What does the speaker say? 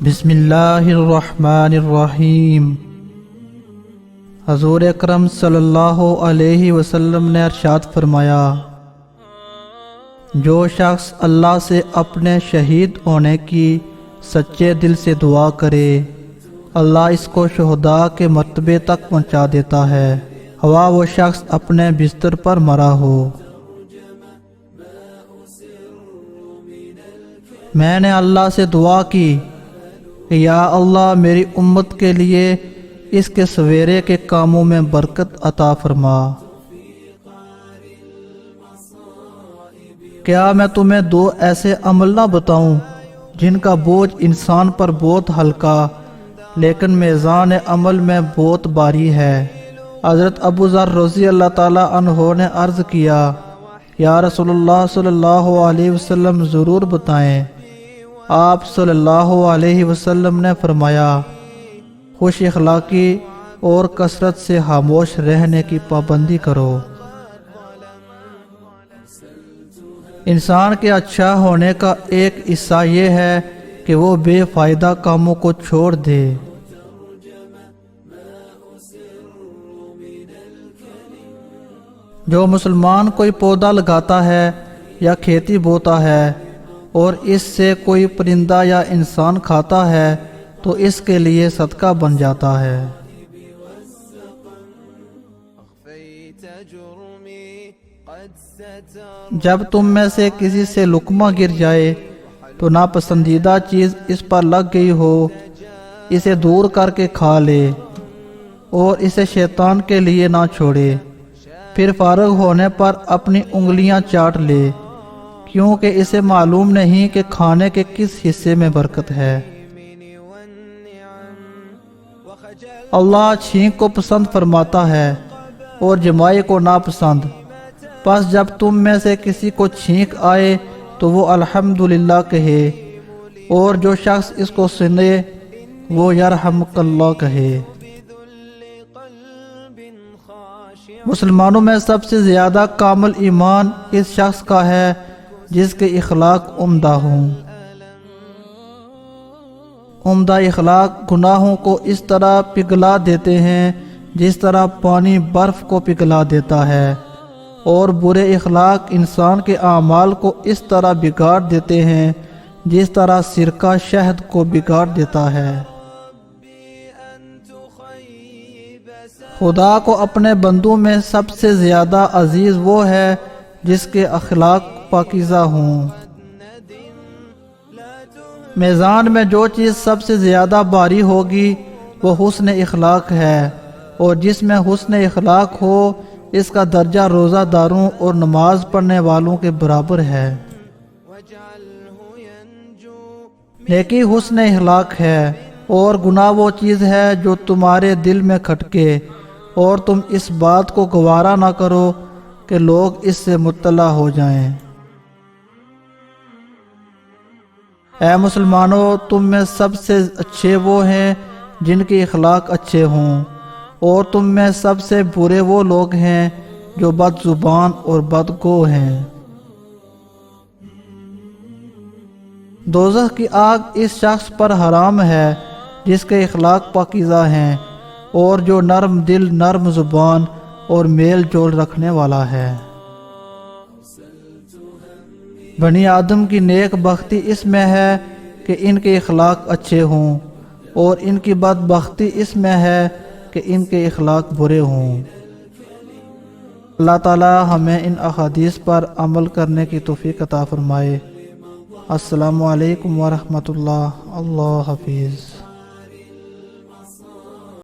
بسم اللہ الرحمن الرحیم۔ حضور اکرم صلی اللہ علیہ وسلم نے ارشاد فرمایا، جو شخص اللہ سے اپنے شہید ہونے کی سچے دل سے دعا کرے، اللہ اس کو شہداء کے مرتبے تک پہنچا دیتا ہے، خواہ وہ شخص اپنے بستر پر مرا ہو۔ میں نے اللہ سے دعا کی کہ یا اللہ میری امت کے لیے اس کے سویرے کے کاموں میں برکت عطا فرما۔ کیا میں تمہیں دو ایسے عمل نہ بتاؤں جن کا بوجھ انسان پر بہت ہلکا لیکن میزان عمل میں بہت بھاری ہے؟ حضرت ابو ذر رضی اللہ تعالیٰ عنہ نے عرض کیا، یا رسول اللہ صلی اللہ علیہ وسلم ضرور بتائیں۔ آپ صلی اللہ علیہ وسلم نے فرمایا، خوش اخلاقی اور کثرت سے خاموش رہنے کی پابندی کرو۔ انسان کے اچھا ہونے کا ایک حصہ یہ ہے کہ وہ بے فائدہ کاموں کو چھوڑ دے۔ جو مسلمان کوئی پودا لگاتا ہے یا کھیتی بوتا ہے اور اس سے کوئی پرندہ یا انسان کھاتا ہے تو اس کے لیے صدقہ بن جاتا ہے۔ جب تم میں سے کسی سے لقمہ گر جائے تو ناپسندیدہ چیز اس پر لگ گئی ہو، اسے دور کر کے کھا لے اور اسے شیطان کے لیے نہ چھوڑے، پھر فارغ ہونے پر اپنی انگلیاں چاٹ لے، کیونکہ اسے معلوم نہیں کہ کھانے کے کس حصے میں برکت ہے۔ اللہ چھینک کو پسند فرماتا ہے اور جمائی کو ناپسند، پس جب تم میں سے کسی کو چھینک آئے تو وہ الحمدللہ کہے، اور جو شخص اس کو سنے وہ یرحمک اللہ کہے۔ مسلمانوں میں سب سے زیادہ کامل ایمان اس شخص کا ہے جس کے اخلاق عمدہ ہوں۔ عمدہ اخلاق گناہوں کو اس طرح پگھلا دیتے ہیں جس طرح پانی برف کو پگھلا دیتا ہے، اور برے اخلاق انسان کے اعمال کو اس طرح بگاڑ دیتے ہیں جس طرح سرکہ شہد کو بگاڑ دیتا ہے۔ خدا کو اپنے بندوں میں سب سے زیادہ عزیز وہ ہے جس کے اخلاق پاکیزہ ہوں۔ میزان میں جو چیز سب سے زیادہ بھاری ہوگی وہ حسن اخلاق ہے، اور جس میں حسن اخلاق ہو اس کا درجہ روزہ داروں اور نماز پڑھنے والوں کے برابر ہے۔ نیکی حسن اخلاق ہے، اور گناہ وہ چیز ہے جو تمہارے دل میں کھٹکے اور تم اس بات کو گوارا نہ کرو کہ لوگ اس سے مطلع ہو جائیں۔ اے مسلمانوں، تم میں سب سے اچھے وہ ہیں جن کے اخلاق اچھے ہوں، اور تم میں سب سے برے وہ لوگ ہیں جو بد زبان اور بدگو ہیں۔ دوزخ کی آگ اس شخص پر حرام ہے جس کے اخلاق پاکیزہ ہیں اور جو نرم دل، نرم زبان اور میل جول رکھنے والا ہے۔ بنی آدم کی نیک بختی اس میں ہے کہ ان کے اخلاق اچھے ہوں، اور ان کی بدبختی اس میں ہے کہ ان کے اخلاق برے ہوں۔ اللہ تعالی ہمیں ان احادیث پر عمل کرنے کی توفیق عطا فرمائے۔ السلام علیکم ورحمۃ اللہ۔ اللہ حافظ۔